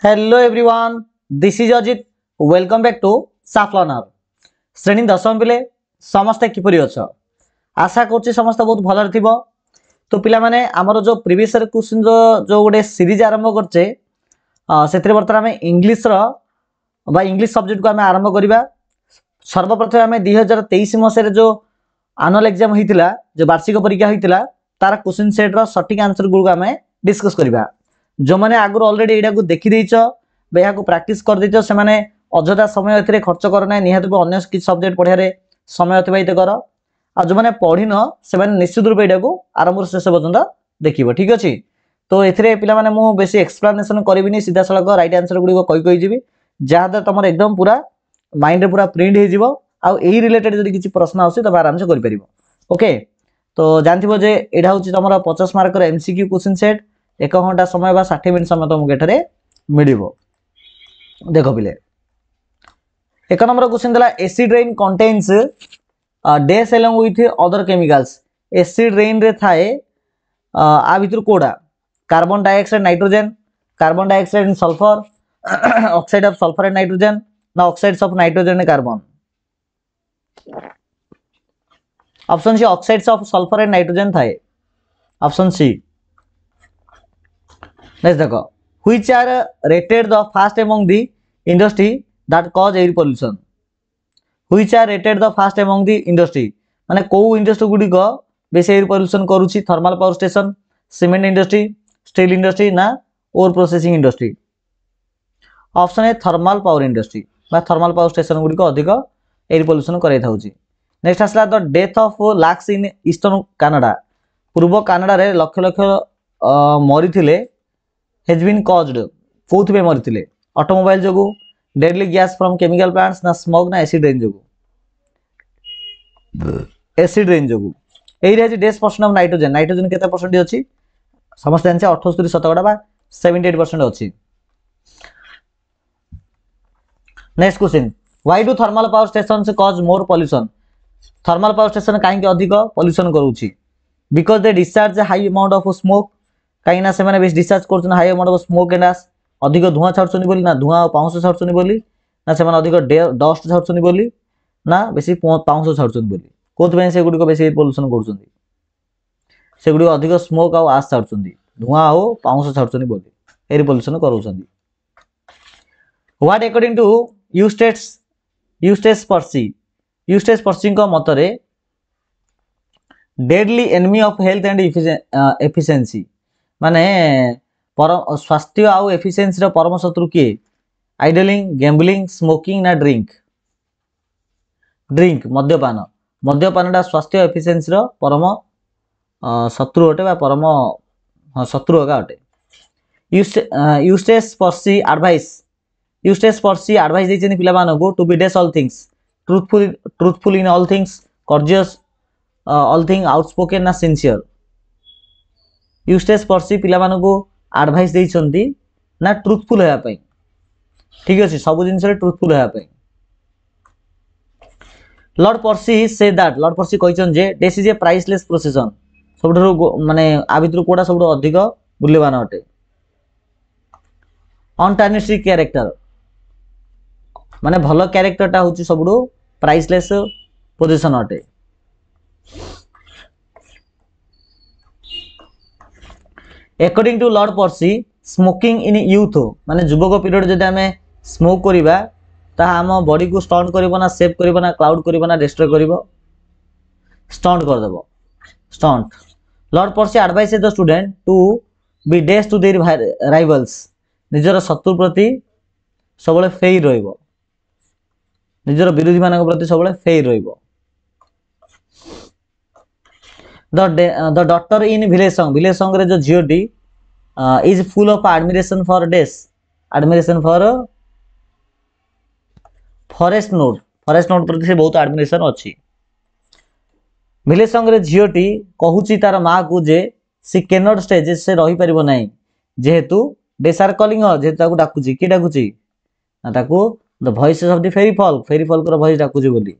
Hello everyone, this is Ajit. Welcome back to soft learner. श्रेणी दशम पिले समस्ते किपरि अछ? आशा करूँ समस्त बहुत भल थिबो। तो पिला माने हमर जो प्रीवियस क्वेश्चन जो गोटे सीरीज आरंभ करछे सेतिर बर्तमान आम इंग्लिश इंग्लिश सब्जेक्ट को आम आरंभ करवा। सर्वप्रथम आम 2023 मसीह जो आनुअल एग्जाम होता जो वार्षिक परीक्षा होता तार क्वेश्चन सेट्र सठिक आंसर गुड़ आम डिस्कस करवा। जो मैंने आगुरी ऑलरेडी यहाँ को देखीदेच या प्राक्ट कर से अଯଥା समय ए खर्च करना निहत अन्य किसी सब्जेक्ट पढ़ाई समय अतिबाहित कर। आ जो मैंने पढ़िन से निश्चित रूप यहाँ को आरंभ शेष पर्यटन देखिए। ठीक अच्छे। तो ये पे मुझे बेस एक्सप्लानेसन करी सीधा सड़क रईट आंसर गुड़िक कहीजी जहाँद्वारा तुम एकदम पूरा माइंड पूरा प्रिंट हो रिलेटेड जब किसी प्रश्न आस आराम से कर। ओके, तो जानते जे यहाँ हूँ तुम 50 मार्कर एमसीक्यू क्वेश्चन सेट 1 घंटा समय 60 मिनट समय तुमको ये मिल। देख पिले 1 नंबर क्वेश्चन था acid rain contains dash along with other chemicals. Acid rain रे थाए आ भितर कोड़ा carbon dioxide nitrogen, carbon dioxide and sulphur, oxide of sulphur and nitrogen ना oxides of nitrogen and carbon. Option C oxides of sulphur and nitrogen थाए। Option C. Next देखो which are rated the fast among the industry that cause air pollution. Which are rated the fast among the industry माने को industry गुडी को बेस air pollution करूची? Thermal power station, cement industry, steel industry ना ore processing industry. Option A thermal power industry बा thermal power station गुडी को अधिक एयर पोल्यूशन कराई थाउची। नेक्स्ट आसला the death of lakes in eastern Canada. पूर्व कनाडा रे लक्ष लक्ष मरी थिले has been caused कौथ पे मरी ऑटोमोबाइल जो deadly gas from chemical plants ना स्मोक ना एसिड रेन जो एसिड रेन जो यही dash percent of nitrogen. Nitrogen केते परसेंट अछि समस्त जानछे 78% बा 78% अछि। Next question why do thermal power stations cause more pollution. Thermal power station काहे अधिक पॉल्यूशन करूची? Because they discharge high amount of smoke कहीं से बेस डिस्चार्ज कर high amount of smoke and आस अधिक धुआं छाड़ुछन बोली ना धुआं पाउंस छाड़ुछन बोली ना से अधिक डस्ट छाड़ुछन बोली ना बेसी पाउंस छाड़ुछन बोली कोथ पे से गुडी को बेसी पोल्यूशन करूछन से गुडी अधिक स्मोक आ आस छाड़ुछन धुआं हो पाउंस छाड़ुछन बोली एयर पोल्यूशन करूछन। What according to Eustace Percy को मतरे deadly enemy of health and efficiency माने स्वास्थ्य आउ एफिशिएंसी रो परम शत्रु किए? आइडलिंग, गैम्बलिंग, स्मोकिंग ना ड्रिंक। ड्रिंक मद्यपान मद्यपानटा स्वास्थ्य एफिशिएंसी रो परम शत्रु अटे बा परम शत्रु अगा अटे। यूस्टेस पर्सी एडवाइस देछन पिला मानको टू बी डेस all things, truthful in all things, courageous all thing, outspoken ना सिंसियर। यूस्टेस पर्सी पिला मानको एडवाइस देइछंती ना ट्रूथफुल होया पई। ठीक अछि, सब जिंस रे ट्रूथफुल होया पई। Lord Percy says that Lord Percy कहिछन जे this is a priceless possession. सबठो माने आ भितर कोडा सबठो अधिक मूल्यवान अटे। अनटार्निश्ड कैरेक्टर माने भलो कैरेक्टरटा होची सबठो प्राइसलेस पोजीशन अटे। According to Lord Percy smoking in youth माने युवक पीरियड जदि आम स्मोक करिबा ता हम बॉडी को स्टंट करिवो ना सेव करिवो ना क्लाउड करिवो ना डिस्ट्रॉय करिवो? स्टंट कर देबो stunt. Lord Percy advice the student to be डेस टू देयर राइवल्स निजर शत्रु प्रति सबले फेई रहइबो निजर विरोधी मानक प्रति सबले फेई रहइबो। The doctor in village song रे जो झियोटी is full of admiration for dash admiration for forest नोट प्रति से बहुत एडमिरेशन अच्छी। विलेज सॉन्ग रे झियोटी कहूची तार माँ को जे सी कैन नॉट स्टे जे से रही परिबो नाही जेहेतु डेस आर कॉलिंग जेहेतु ताकू डाकुची कि डाकुची ना ताकू the voices of the fairy folk को वॉइस डाकुची बोली।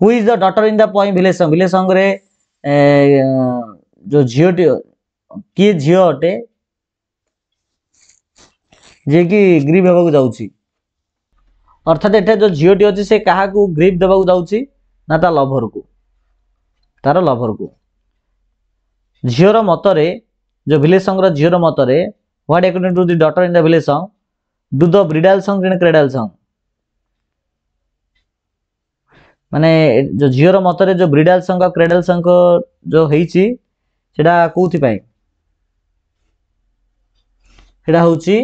Who is the daughter in the poem village song रे जो झीटी किए झील अटे जे कि ग्रीव हेबाकू जाउची अर्थात एठे जो झीलटी अच्छी से क्या ग्रीव देवाक जाउची ना ता लभर को तार लभर को झीर मतरे जो विलेज सॉन्ग रो झीर मतरे what according to the daughter in the village song do the bridal song and cradle song माने जो झीर मतरे जो ब्रिडाल सॉन्ग और क्रेडल सॉन्ग जो हेची सेटा कोथि पाई सेटा होची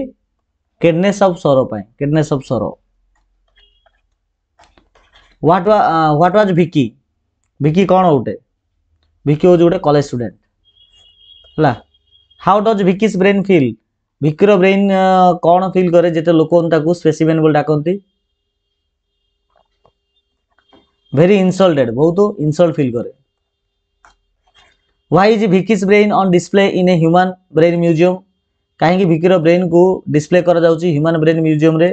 किडनेस ऑफ सरो पाई kindness of sorrow what was Vicky Vicky कौन उठे विकी हो गोटे कॉलेज स्टूडेंट है how does Vicky's brain feel विकीर ब्रेन कौन फील करे जेते लोक स्पेसिमेन बोल डाकती वेरी इनसल्टेड बहुत इनसल्ट फील करे why is Vicky's brain on display in a human brain museum कहीं विकीर ब्रेन को डिस्प्ले करा जाउची ह्यूमन ब्रेन म्यूजियम रे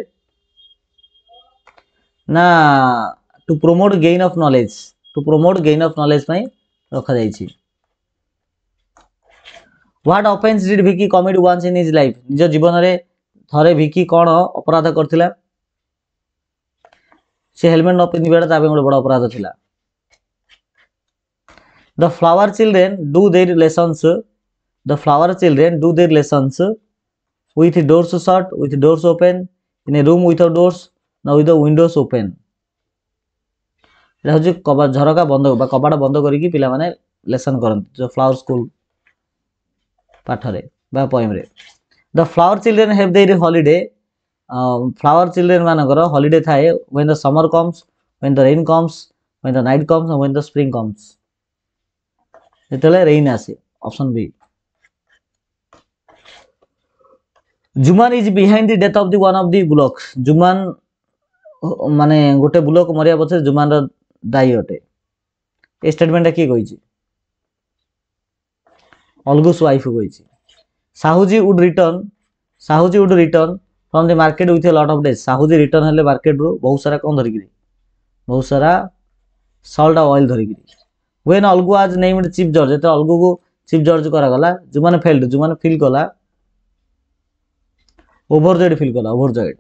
ना to promote gain of knowledge रखा जाइछि what offence did Vicky commit once in his life निज जीवन रे थरे विकी कौन अपराध करथिला से हेलमेट न पिंधिबाटा ता गोटे बड़ अपराध थिला the flower children do their lessons with doors shut with doors open in a room without doors ना with the windows open एटा हूँ झरका बंद कबाड़ बंद करके पिला माने लेसन करते जो फ्लावर स्कूल पाठरे बा पोएम रे the flower children have their holiday flower children मानकर हॉलिडे थाए when the summer comes when the rain comes when the night comes when the spring comes जेतले रेन आसे option B Jumman is behind the death of the one of the bullock Jumman माने गोटे bullock मरिया पछे जुमान रो दाई अटे a statement की कहिछि Algu's wife कहिछि Sahuji would return from the market with a lot of days Sahuji return हेले मार्केट रो बहुत सारा कोन धरिकि बहुत सारा सॉल्ट ऑयल धरिकि when Algu was named chief जज एते अलगु को चीफ जज करा गला जुमान फील कला ओवरजॉयड फील कला ओवरजॉयड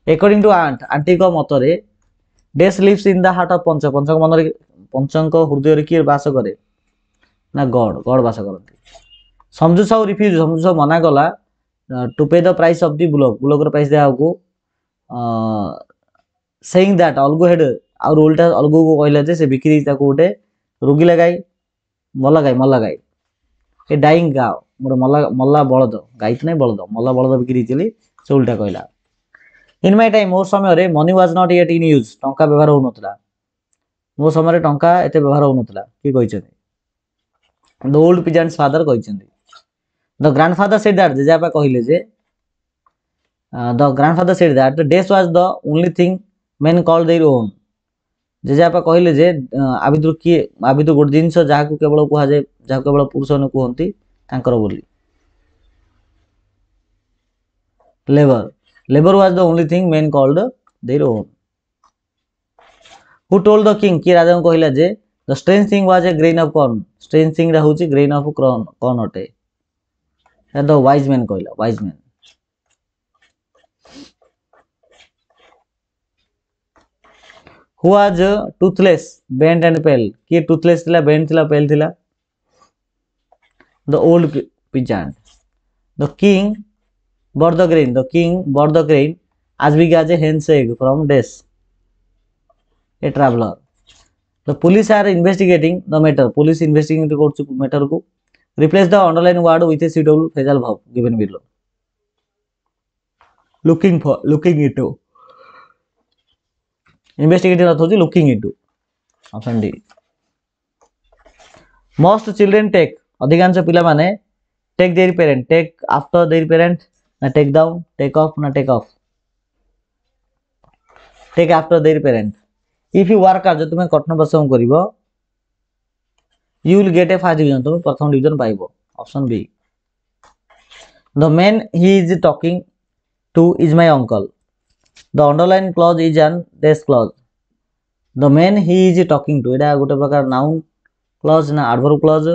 अकॉर्डिंग टू आंटी को मतरे dash lives in the heart of पंचक हृदय रे किए वास करे ना गॉड वास करती समझू साहू रिफ्यूज समझू साहू मना कला to pay the price of the bullock price दे आगु सेइंग दैट अलगु हेड और उल्टा अलगु को कहला जे से बिक्री ताको गोटे रोगी लगाई मल्ला गाई ए डाइंग गाओ मोर मल्ला बलद गाई तो नहीं बलद मल्ला बलद बिक्री चली से उल्टा कहला इन माय टाइम मोर समय रे money was not yet in use टंका व्यवहार हो नतला मो समय रे टंका एते व्यवहार हो नतला की कहिछन द ओल्ड पिजेंट्स फादर कहिछन द ग्रैंडफादर सेड दैट जेजापा कहिले जे the grandfather said that the dash was the only thing men called their own जेजापा कहिले जे आबिदु गोट जिंस जाहाकू केवल कुहा जे जाहाकू केवल पुरुष ने कहंती तांकर बोली labour was the only thing men called their own who told the king कि राजा को कहिला जे the strange thing was a grain of corn strange thing रा होची ग्रेन ऑफ कॉर्न अटे द वाइज मैन कहिला wise man who was toothless bent and pale कि टूथलेस थिला बेंट थिला पेल थिला the old peasant the king bought the grain as big as a hen's egg from Des, a traveler. The police are investigating the matter. Police investigating the matter को replace the underline word with a suitable phrasal verb given below. Looking into. Investigating अर्थ होची looking into. Option D. Most children take अधिकांश पिला माने take their parent, take after their parent ना take down take off ना take off take after their parent if you work as तुम कठिन परिश्रम करिवो you will get a first division तुम प्रथम डिवीजन पाइबो option B the man he is talking to is my uncle the underline clause is an dash clause the man he is talking to एटा गोटे प्रकार noun clause ना adverb clause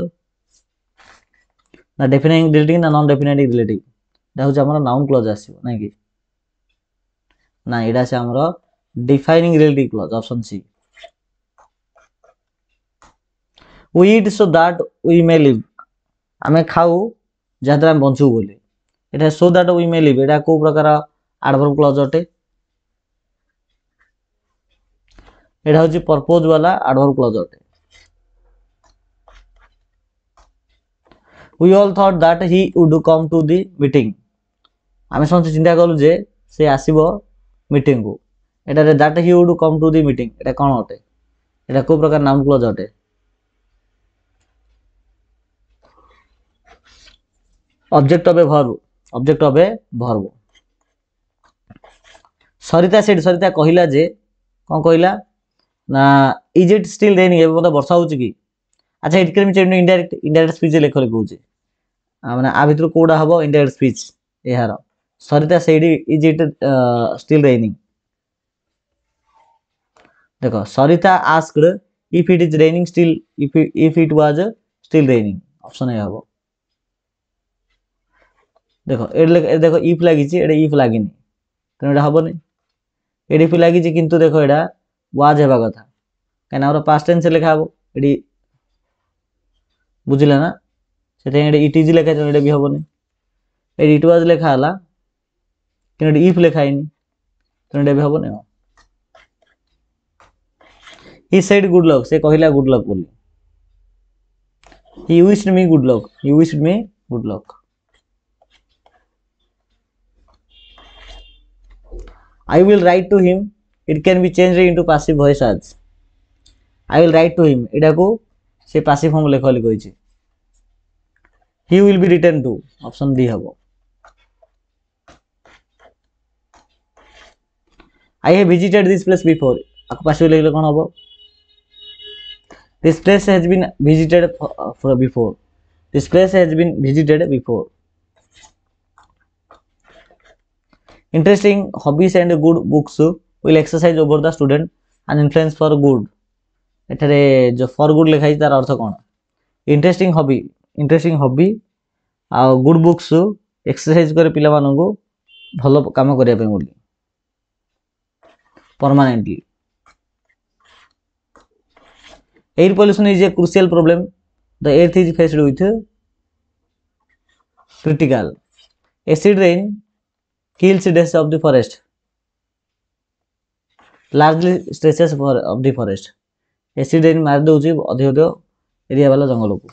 ना defining relative ना non definitive relative एटा होची हमर noun clause आसीबो नै कि ना एटा से हमर defining relative clause option C we eat so that we may live आमे खाऊ जहाद्वारा हम बंचू बोली एटा so that we may live एटा को प्रकार एडवर्ब क्लॉज अटे एटा होची पर्पज वाला एडवर्ब क्लॉज अटे we all thought that he would come to the meeting आमे समझ चिंता करू जे से आसीबो मीटिंग को एटा रे that he would come to the meeting एटा कोन अटे एटा को प्रकार नाउन क्लॉज अटे object of a verb Sarita said Sarita कहिला जे कोन कहिला ना इज इट स्टिल रेनिंग एबे मतलब वर्षा होची कि अच्छा it can be change indirect speech लेखले कहूची माने आ भितर कोडा हबो इनडायरेक्ट स्पीच एहार Sarita said is it still raining देखो Sarita asked if it is raining still if it was still raining option A हबो देखो ए देखो इफ लागी छि एडे इफ लागिनी तने एडा हबो नै एडे इफ लागी छि किंतु देखो एडा वाज हेबा कथा काना और पास्ट टेंस लेखा हबो एडी बुझिला ना सेते एडे इट इज लेखा एडे भी हबो नै एडी इट वाज लेखा हला किन एडे इफ लेखा आइनी तने एडे भी हबो नै ही सेड गुड लक से कहिला गुड लक बोली he wished me good luck he wished me good luck I will write to him it can be changed into passive voice as I will write to him एटा को से passive form लेखली कहि छि he will be written to option D हबो I have visited this place before आको passive लेखले कोन हबो this place has been visited before this place has been visited before interesting hobbies and good books will exercise over the student and influence for good एठारे जो for good लिखाई तार अर्थ कोन interesting hobby आ good books exercise करे पिला मानन को भलो काम करिया पे बोली permanently air pollution is a crucial problem the earth is faced with critical acid rain kills days of the forest largely stretches of the forest acid rain मार दोची अधिक एरिया वाला जंगल को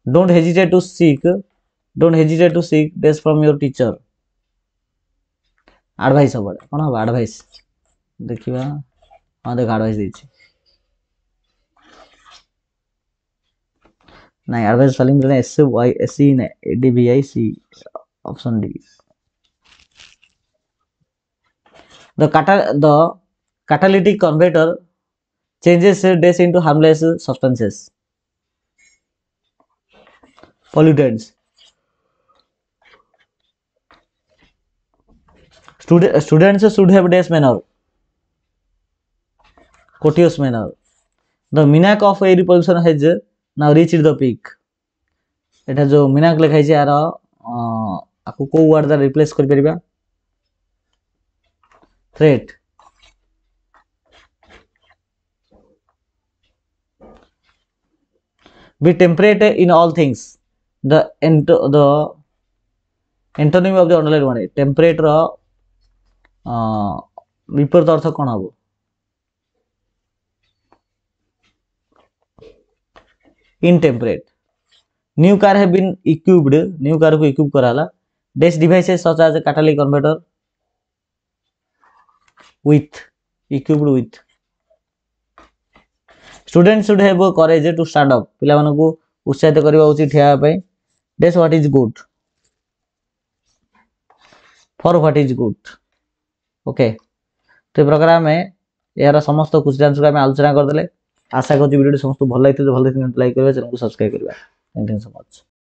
don't hesitate to seek days from your teacher advice हबो कोन हबो advice देखिबा हां देख advice देछि नहीं एडवाइस स्पेलिंग रे S Y S E N D B I C option D The catalytic converter changes days into harmless substances. Pollutants. Students should have days manner. Courteous manner. The minac of air pollution has now reached the peak. एटा जो minac लिखाई छै यार आको को word दा replace कर परिबा threat be temperate in all things the antonym of the underlined one temperate ro विपरीत अर्थ कोन हबो intemperate new car have been equipped new car को equip कराला dash devices such as catalytic converter with equipped with students should have courage to stand up पिला मानको उत्साहित करबा उचित ठिया पय that's what is good for what is good okay तो प्रकार में यार समस्त क्वेश्चन को हम आलोचना कर देले आशा करछि वीडियो समस्त भल लागिते भल लाइक करबा चैनल को सब्सक्राइब करबा थैंक यू सो मच।